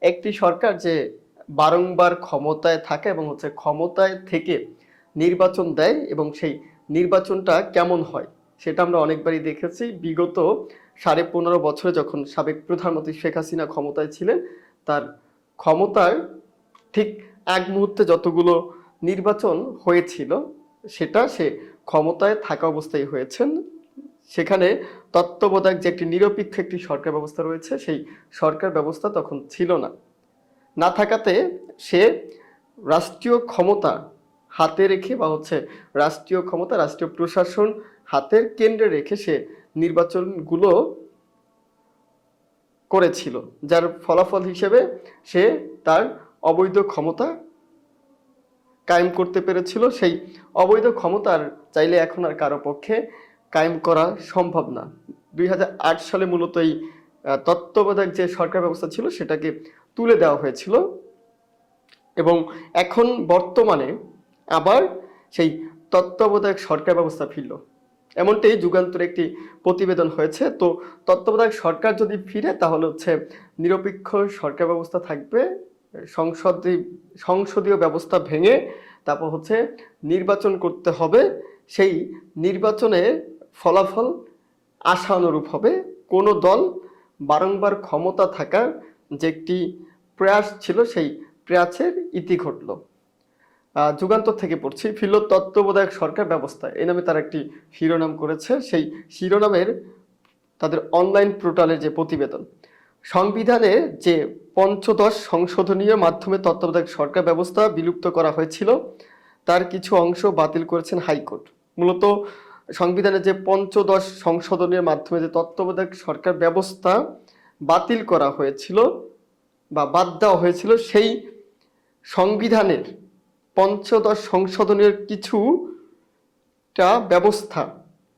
একটি সরকার যে বারংবার ক্ষমতায় থাকে এবং ক্ষমতায় থেকে নির্বাচন দেয় এবং সেই নির্বাচনটা কেমন হয় সেটা আমরা অনেকবারই দেখেছি। বিগত 15.5 বছরে যখন সাবেক প্রধানমন্ত্রী শেখ হাসিনা ক্ষমতায় ছিলেন, তার ক্ষমতার ঠিক এক মুহূর্তে যতগুলো নির্বাচন হয়েছিল সেটা সে ক্ষমতায় থাকা অবস্থায় হয়েছেন। সেখানে তত্ত্বাবধায়ক যে একটি নিরপেক্ষ একটি সরকার ব্যবস্থা রয়েছে, সেই সরকার ব্যবস্থা তখন ছিল না। না থাকাতে সে রাষ্ট্রীয় ক্ষমতা হাতে রেখে বা রাষ্ট্রীয় ক্ষমতা রাষ্ট্রীয় প্রশাসন হাতের কেন্দ্রে রেখে সে নির্বাচনগুলো করেছিল, যার ফলাফল হিসেবে সে তার অবৈধ ক্ষমতা কায়েম করতে পেরেছিল। সেই অবৈধ ক্ষমতার চাইলে এখন আর কারো পক্ষে কায়েম করা সম্ভব না। 2008 সালে মূলত এই তত্ত্বাবধায়ক যে সরকার ব্যবস্থা ছিল সেটাকে তুলে দেওয়া হয়েছিল এবং এখন বর্তমানে আবার সেই তত্ত্বাবধায়ক সরকার ব্যবস্থা ফিরল, এমনটাই যুগান্তরে একটি প্রতিবেদন হয়েছে। তো তত্ত্বাবধায়ক সরকার যদি ফিরে তাহলে নিরপেক্ষ সরকার ব্যবস্থা থাকবে, সংসদীয় ব্যবস্থা ভেঙে তারপর নির্বাচন করতে হবে। সেই নির্বাচনে ফলাফল আশানুরূপ হবে। কোনো দল বারংবার ক্ষমতা থাকার যে একটি প্রয়াস ছিল সেই প্রয়াসের ইতি ঘটল। যুগান্তর থেকে পড়ছি, ফিরল তত্ত্বাবধায়ক সরকার ব্যবস্থা, এই নামে তারা একটি শিরোনাম করেছে। সেই শিরোনামের তাদের অনলাইন পোর্টালের যে প্রতিবেদন, সংবিধানে যে পঞ্চদশ সংশোধনীর মাধ্যমে তত্ত্বাবধায়ক সরকার ব্যবস্থা বিলুপ্ত করা হয়েছিল তার কিছু অংশ বাতিল করেছেন হাইকোর্ট। মূলত সংবিধানের যে পঞ্চদশ সংশোধনীর মাধ্যমে যে তত্ত্বাবধায়ক সরকার ব্যবস্থা বাতিল করা হয়েছিল বা বাদ দেওয়া হয়েছিল, সেই সংবিধানের পঞ্চদশ সংশোধনীর কিছুটা ব্যবস্থা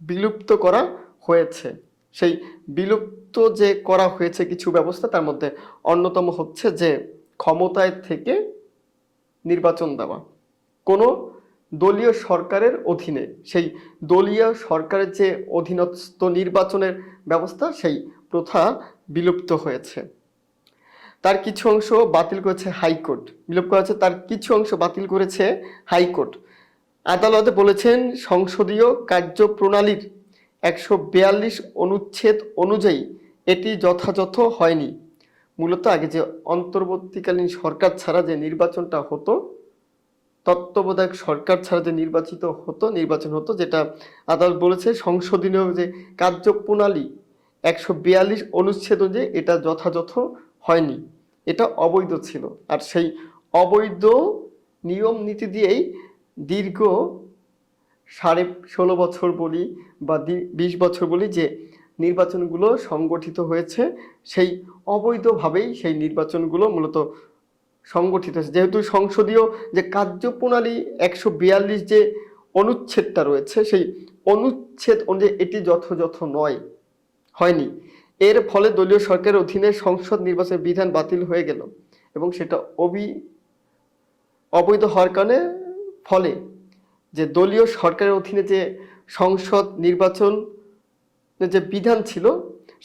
বিলুপ্ত করা হয়েছে। সেই বিলুপ্ত যে করা হয়েছে কিছু ব্যবস্থা, তার মধ্যে অন্যতম যে ক্ষমতায় থেকে নির্বাচন দেওয়া কোনো দলীয় সরকারের অধীনে, সেই দলীয় সরকারের যে অধীনস্থ নির্বাচনের ব্যবস্থা, সেই প্রথা বিলুপ্ত হয়েছে। তার কিছু অংশ বাতিল করেছে হাইকোর্ট, বিলুপ্ত করেছে তার কিছু অংশ বাতিল করেছে হাইকোর্ট। আদালতে বলেছেন সংসদীয় কার্যপ্রণালীর 142 অনুচ্ছেদ অনুযায়ী এটি যথাযথ হয়নি। মূলত আগে যে অন্তর্বর্তীকালীন সরকার ছাড়া যে নির্বাচনটা হতো, তত্ত্বাবধায়ক সরকার ছাড়া যে নির্বাচন হতো, যেটা আদালত বলেছে সংসদীয় যে কার্যপ্রণালী 142 অনুচ্ছেদ অনুযায়ী এটা যথাযথ হয়নি, এটা অবৈধ ছিল। আর সেই অবৈধ নিয়ম নীতি দিয়েই দীর্ঘ 16.5 বছর বলি বা 20 বছর বলি যে নির্বাচনগুলো সংগঠিত হয়েছে, সেই অবৈধভাবেই সেই নির্বাচনগুলো মূলত সংগঠিত হয়েছে। যেহেতু সংসদীয় যে কার্যপ্রণালী 142 যে অনুচ্ছেদটা রয়েছে, সেই অনুচ্ছেদ অনুযায়ী এটি যথাযথ হয়নি। এর ফলে দলীয় সরকারের অধীনে সংসদ নির্বাচনের বিধান বাতিল হয়ে গেল এবং সেটা অবৈধ হওয়ার কারণে ফলে যে দলীয় সরকারের অধীনে যে সংসদ নির্বাচনের যে বিধান ছিল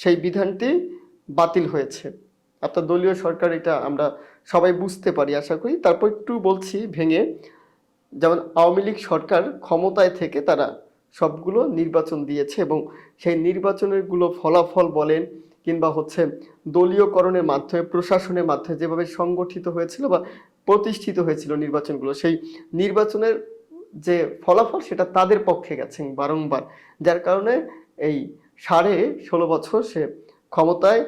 সেই বিধানটি বাতিল হয়েছে। আপনার দলীয় সরকার, এটা আমরা সবাই বুঝতে পারি আশা করি। তারপর একটু বলছি ভেঙে, যেমন আওয়ামী লীগ সরকার ক্ষমতায় থেকে তারা সবগুলো নির্বাচন দিয়েছে এবং সেই নির্বাচনের ফলাফল বলেন কিংবা দলীয়করণের মাধ্যমে প্রশাসনের মাধ্যমে যেভাবে সংগঠিত হয়েছিল বা প্রতিষ্ঠিত হয়েছিল নির্বাচনগুলো, সেই নির্বাচনের যে ফলাফল সেটা তাদের পক্ষে গেছে বারংবার, যার কারণে এই 16.5 বছর সে ক্ষমতায়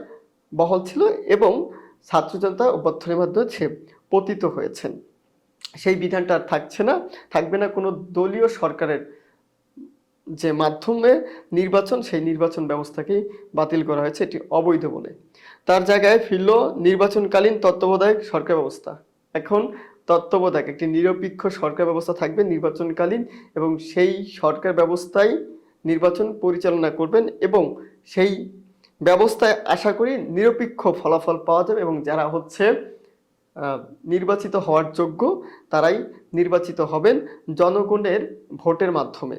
বহাল ছিল এবং ছাত্র জনতা অভ্যুত্থানের মাধ্যমে সে পতিত হয়েছেন। সেই বিধানটা আর থাকবে না কোনো দলীয় সরকারের যে মাধ্যমে নির্বাচন, সেই নির্বাচন ব্যবস্থাকেই বাতিল করা হয়েছে এটি অবৈধ বলে। তার জায়গায় ফিরল নির্বাচনকালীন তত্ত্বাবধায়ক সরকার ব্যবস্থা। এখন তত্ত্বাবধায়ক একটি নিরপেক্ষ সরকার ব্যবস্থা থাকবে নির্বাচনকালীন এবং সেই সরকার ব্যবস্থায় নির্বাচন পরিচালনা করবেন এবং সেই ব্যবস্থায় আশা করি নিরপেক্ষ ফলাফল পাওয়া যাবে এবং যারা নির্বাচিত হওয়ার যোগ্য তারাই নির্বাচিত হবেন জনগণের ভোটের মাধ্যমে।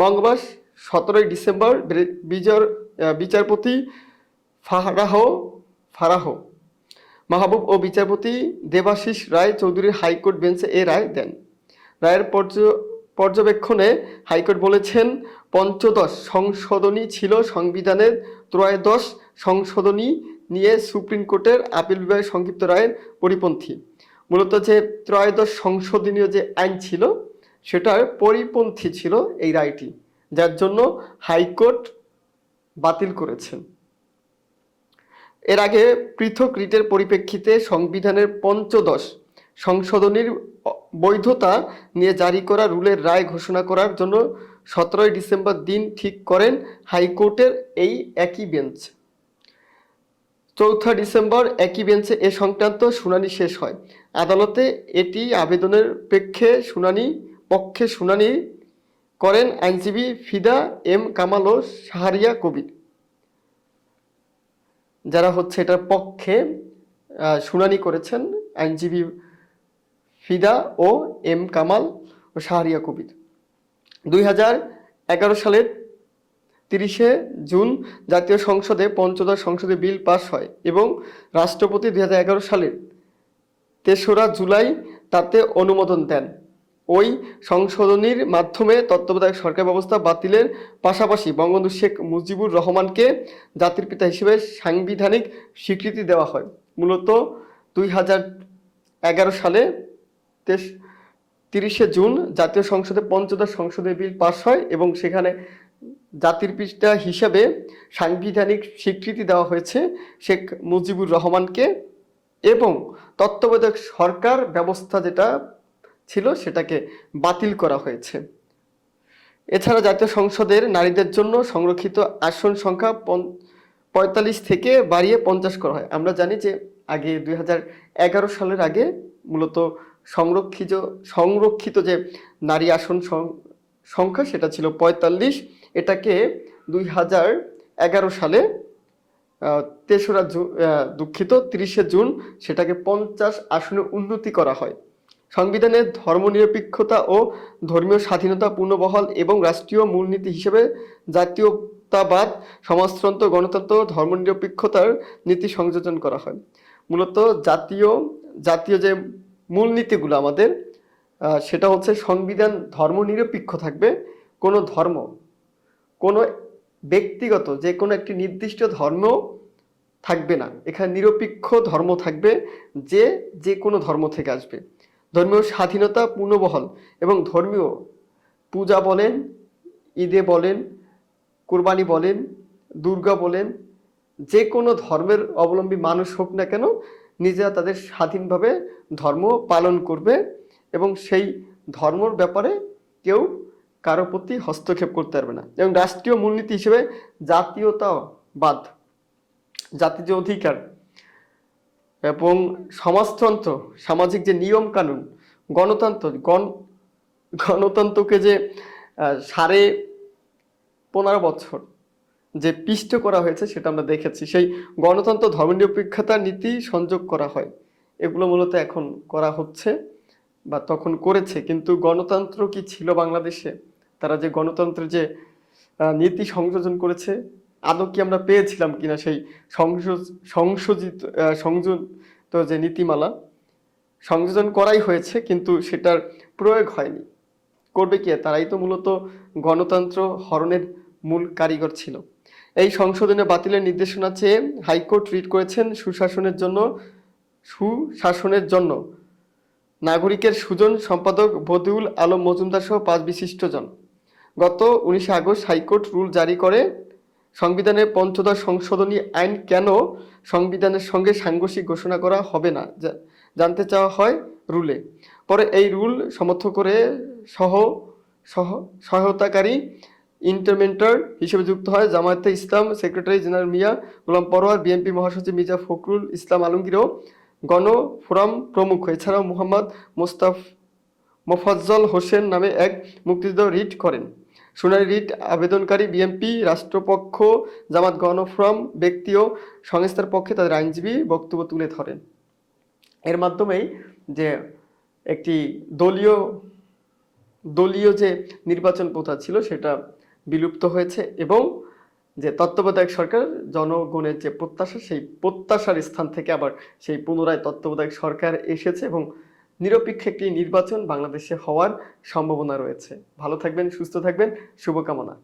মঙ্গলবার 17 ডিসেম্বর বিচারপতি ফারাহ মাহবুব ও বিচারপতি দেবাশিস রায় চৌধুরীর হাইকোর্ট বেঞ্চে এ রায় দেন। রায়ের পর্যবেক্ষণে হাইকোর্ট বলেছেন, পঞ্চদশ সংশোধনী ছিল সংবিধানের ত্রয়োদশ সংশোধনী নিয়ে সুপ্রিম কোর্টের আপিল বিভাগের সংক্ষিপ্ত রায়ের পরিপন্থী। মূলত যে ত্রয়োদশ সংশোধনীয় যে আইন ছিল সেটার পরিপন্থী ছিল এই রায়টি, যার জন্য হাইকোর্ট বাতিল করেছেন। এর আগে পৃথক রিটের পরিপ্রেক্ষিতে সংবিধানের পঞ্চদশ সংশোধনীর বৈধতা নিয়ে জারি করা রুলের রায় ঘোষণা করার জন্য 17 ডিসেম্বর দিন ঠিক করেন হাইকোর্টের এই একই বেঞ্চ। 4 ডিসেম্বর একই বেঞ্চে এ সংক্রান্ত শুনানি শেষ হয়। আদালতে এটি আবেদনের পক্ষে শুনানি করেন আইনজীবী ফিদা এম কামাল ও শাহরিয়া কবির, যারা এটার পক্ষে শুনানি করেছেন আইনজীবী ফিদা ও এম কামাল ও শাহরিয়া কবির। 2011 সালের 30 জুন জাতীয় সংসদে পঞ্চদশ সংসদীয় বিল পাস হয় এবং রাষ্ট্রপতি 2011 সালের 3রা জুলাই তাতে অনুমোদন দেন। ওই সংশোধনীর মাধ্যমে তত্ত্বাবধায়ক সরকার ব্যবস্থা বাতিলের পাশাপাশি বঙ্গবন্ধু শেখ মুজিবুর রহমানকে জাতির পিতা হিসেবে সাংবিধানিক স্বীকৃতি দেওয়া হয়। মূলত 2011 সালে 30 জুন জাতীয় সংসদে পঞ্চদশ সংসদীয় বিল পাস হয় এবং সেখানে জাতির পিতা হিসেবে সাংবিধানিক স্বীকৃতি দেওয়া হয়েছে শেখ মুজিবুর রহমানকে এবং তত্ত্বাবধায়ক সরকার ব্যবস্থা যেটা ছিল সেটাকে বাতিল করা হয়েছে। এছাড়া জাতীয় সংসদের নারীদের জন্য সংরক্ষিত আসন সংখ্যা 45 থেকে বাড়িয়ে 50 করা হয়। আমরা জানি যে আগে 2011 সালের আগে মূলত সংরক্ষিত যে নারী আসন সংখ্যা সেটা ছিল 45, এটাকে 2011 সালে 30 জুন সেটাকে 50 আসনে উন্নতি করা হয়। সংবিধানে ধর্মনিরপেক্ষতা ও ধর্মীয় স্বাধীনতা পূর্ণবহাল এবং রাষ্ট্রীয় মূলনীতি হিসেবে জাতীয়তাবাদ, সমাজতন্ত্র, গণতন্ত্র, ধর্মনিরপেক্ষতার নীতি সংযোজন করা হয়। মূলত জাতীয় যে মূলনীতিগুলো আমাদের সেটা সংবিধান ধর্মনিরপেক্ষ থাকবে, কোনো ধর্ম, কোনো ব্যক্তিগত যে কোনো একটি নির্দিষ্ট ধর্ম থাকবে না, এখানে নিরপেক্ষ ধর্ম থাকবে, যে কোনো ধর্ম থেকে আসবে। ধর্মীয় স্বাধীনতা পূর্ণবহাল এবং ধর্মীয় পূজা বলেন, ঈদে বলেন, কুরবানি বলেন, দুর্গা বলেন, যে কোনো ধর্মের অবলম্বী মানুষ হোক না কেন নিজেরা তাদের স্বাধীনভাবে ধর্ম পালন করবে এবং সেই ধর্মর ব্যাপারে কেউ কারো প্রতি হস্তক্ষেপ করতে পারবে না। এবং রাষ্ট্রীয় মূলনীতি হিসেবে জাতীয়তাবাদ, জাতীয় অধিকার এবং সমাজতন্ত্র, সামাজিক যে নিয়ম কানুন, গণতন্ত্রকে যে 15.5 বছর যে পিষ্ট করা হয়েছে সেটা আমরা দেখেছি। সেই গণতন্ত্র, ধর্মনিরপেক্ষতার নীতি সংযোগ করা হয়, এগুলো মূলত এখন করা হচ্ছে বা তখন করেছে। কিন্তু গণতন্ত্র কি ছিল বাংলাদেশে? তারা যে গণতন্ত্রের যে নীতি সংযোজন করেছে আদৌ কি আমরা পেয়েছিলাম কিনা? সেই সংযোজিত যে নীতিমালা সংযোজন করাই হয়েছে কিন্তু সেটার প্রয়োগ হয়নি। করবে কি? তারাই তো মূলত গণতন্ত্র হরণের মূল কারিগর ছিল। এই সংশোধনে বাতিলের নির্দেশনা চেয়ে হাইকোর্ট রিট করেছেন সুশাসনের জন্য নাগরিকের সুজন সম্পাদক বদিউল আলম মজুমদার সহ 5 বিশিষ্টজন। গত 19 আগস্ট হাইকোর্ট রুল জারি করে সংবিধানের পঞ্চদশ সংশোধনী আইন কেন সংবিধানের সঙ্গে সাংঘর্ষিক ঘোষণা করা হবে না জানতে চাওয়া হয় রুলে। পরে এই রুল সমর্থন করে সহায়তাকারী ইন্টারমেন্টার হিসেবে যুক্ত হয় জামায়াতে ইসলাম সেক্রেটারি জেনারেল মিয়া গোলাম পরোয়ার, বিএনপি মহাসচিব মির্জা ফখরুল ইসলাম আলমগীর ও গণফোরাম প্রমুখ। এছাড়াও মোহাম্মদ মোফাজ্জল হোসেন নামে এক মুক্তিযোদ্ধা রিট করেন। শুনানি রিট আবেদনকারী বিএনপি, রাষ্ট্রপক্ষ, জামাত, গণফোরাম, ব্যক্তি ও সংস্থার পক্ষে তাদের আইনজীবী বক্তব্য তুলে ধরেন। এর মাধ্যমেই যে একটি দলীয় যে নির্বাচন প্রথা ছিল সেটা বিলুপ্ত হয়েছে এবং যে তত্ত্বাবধায়ক সরকার জনগণের যে প্রত্যাশা, সেই প্রত্যাশার স্থান থেকে আবার সেই পুনরায় তত্ত্বাবধায়ক সরকার এসেছে এবং নিরপেক্ষ একটি নির্বাচন বাংলাদেশে হওয়ার সম্ভাবনা রয়েছে। ভালো থাকবেন, সুস্থ থাকবেন, শুভকামনা।